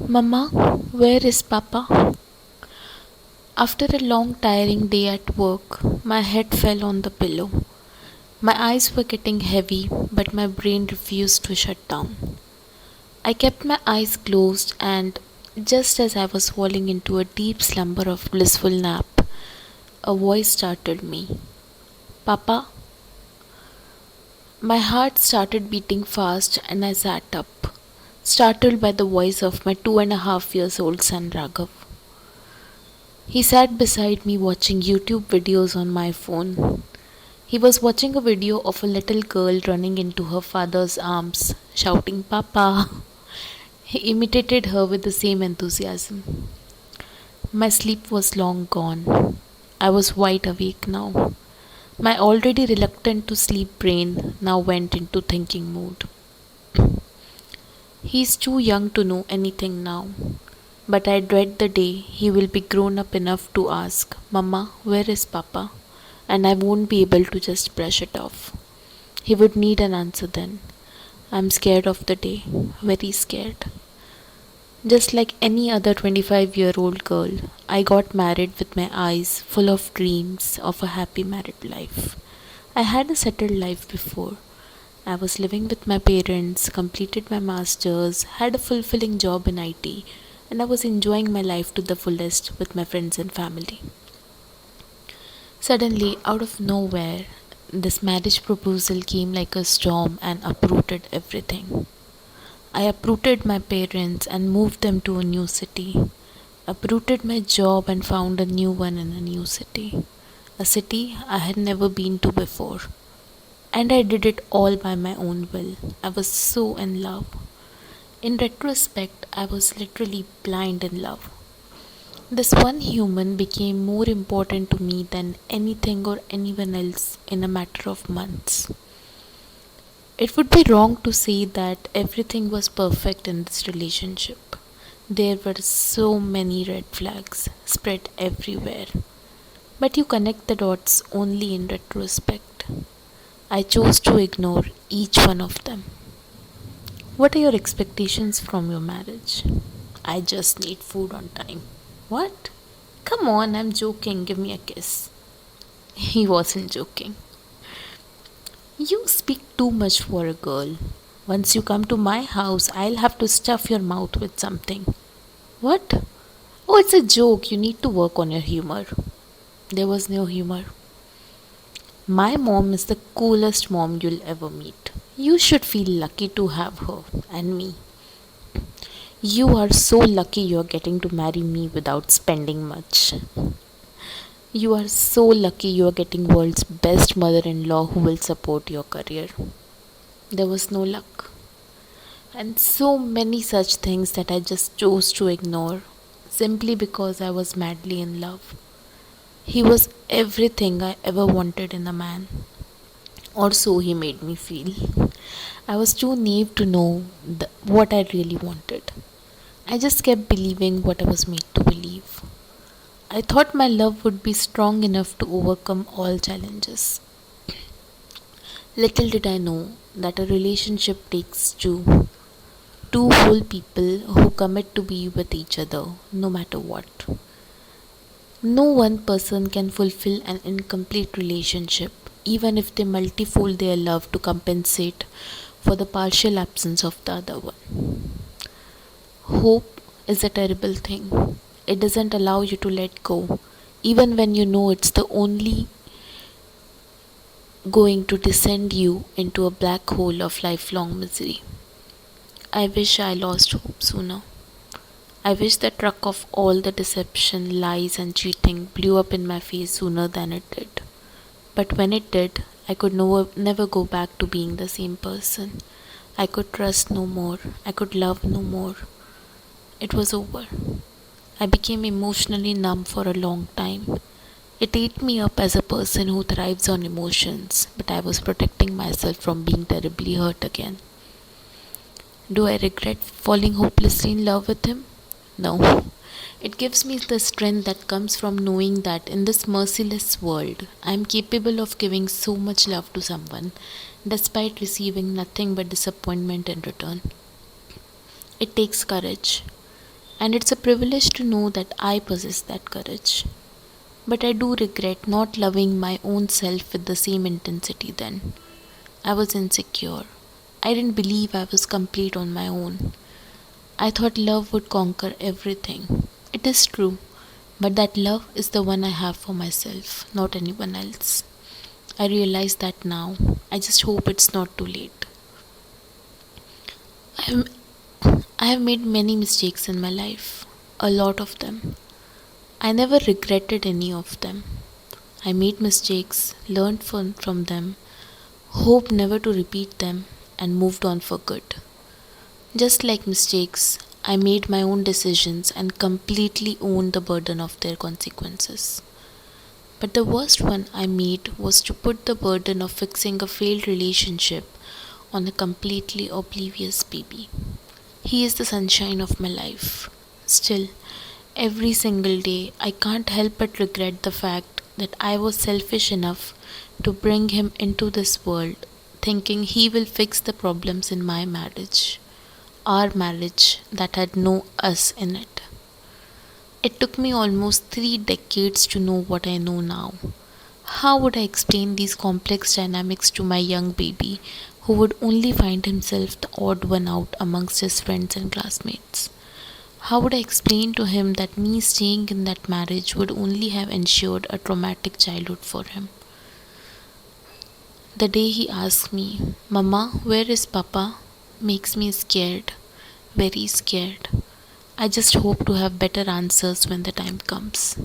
Mama, where is Papa? After a long, tiring day at work, my head fell on the pillow. My eyes were getting heavy, but my brain refused to shut down. I kept my eyes closed, and just as I was falling into a deep slumber of blissful nap, a voice startled me. Papa? My heart started beating fast, and I sat up, startled by the voice of my 2.5 years old son Raaghav. He sat beside me watching YouTube videos on my phone. He was watching a video of a little girl running into her father's arms, shouting, Papa. He imitated her with the same enthusiasm. My sleep was long gone. I was wide awake now. My already reluctant to sleep brain now went into thinking mode. He is too young to know anything now. But I dread the day he will be grown up enough to ask, Mama, where is Papa? And I won't be able to just brush it off. He would need an answer then. I'm scared of the day, very scared. Just like any other 25-year-old girl, I got married with my eyes full of dreams of a happy married life. I had a settled life before. I was living with my parents, completed my masters, had a fulfilling job in IT, and I was enjoying my life to the fullest with my friends and family. Suddenly, out of nowhere, this marriage proposal came like a storm and uprooted everything. I uprooted my parents and moved them to a new city. Uprooted my job and found a new one in a new city. A city I had never been to before. And I did it all by my own will. I was so in love. In retrospect, I was literally blind in love. This one human became more important to me than anything or anyone else in a matter of months. It would be wrong to say that everything was perfect in this relationship. There were so many red flags spread everywhere. But you connect the dots only in retrospect. I chose to ignore each one of them. What are your expectations from your marriage? I just need food on time. What? Come on, I'm joking. Give me a kiss. He wasn't joking. You speak too much for a girl. Once you come to my house, I'll have to stuff your mouth with something. What? Oh, it's a joke. You need to work on your humor. There was no humor. My mom is the coolest mom you'll ever meet. You should feel lucky to have her and me. You are so lucky you're getting to marry me without spending much. You are so lucky you're getting world's best mother-in-law who will support your career. There was no luck. And so many such things that I just chose to ignore simply because I was madly in love. He was everything I ever wanted in a man. Or so he made me feel. I was too naive to know what I really wanted. I just kept believing what I was made to believe. I thought my love would be strong enough to overcome all challenges. Little did I know that a relationship takes two. Two whole people who commit to be with each other no matter what. No one person can fulfill an incomplete relationship, even if they multifold their love to compensate for the partial absence of the other one. Hope is a terrible thing. It doesn't allow you to let go, even when you know it's the only going to descend you into a black hole of lifelong misery. I wish I lost hope sooner. I wish the truck of all the deception, lies and cheating blew up in my face sooner than it did. But when it did, I could never go back to being the same person. I could trust no more. I could love no more. It was over. I became emotionally numb for a long time. It ate me up as a person who thrives on emotions, but I was protecting myself from being terribly hurt again. Do I regret falling hopelessly in love with him? No. It gives me the strength that comes from knowing that in this merciless world, I am capable of giving so much love to someone, despite receiving nothing but disappointment in return. It takes courage. And it's a privilege to know that I possess that courage. But I do regret not loving my own self with the same intensity then. I was insecure. I didn't believe I was complete on my own. I thought love would conquer everything. It is true, but that love is the one I have for myself, not anyone else. I realize that now. I just hope it's not too late. I have, I have made many mistakes in my life, a lot of them. I never regretted any of them. I made mistakes, learned from them, hoped never to repeat them, and moved on for good. Just like mistakes, I made my own decisions and completely owned the burden of their consequences. But the worst one I made was to put the burden of fixing a failed relationship on a completely oblivious baby. He is the sunshine of my life. Still, every single day, I can't help but regret the fact that I was selfish enough to bring him into this world thinking he will fix the problems in my marriage, our marriage that had no us in it. It took me almost 3 decades to know what I know now. How would I explain these complex dynamics to my young baby who would only find himself the odd one out amongst his friends and classmates? How would I explain to him that me staying in that marriage would only have ensured a traumatic childhood for him? The day he asks me, Mama, where is Papa? Makes me scared, very scared. I just hope to have better answers when the time comes.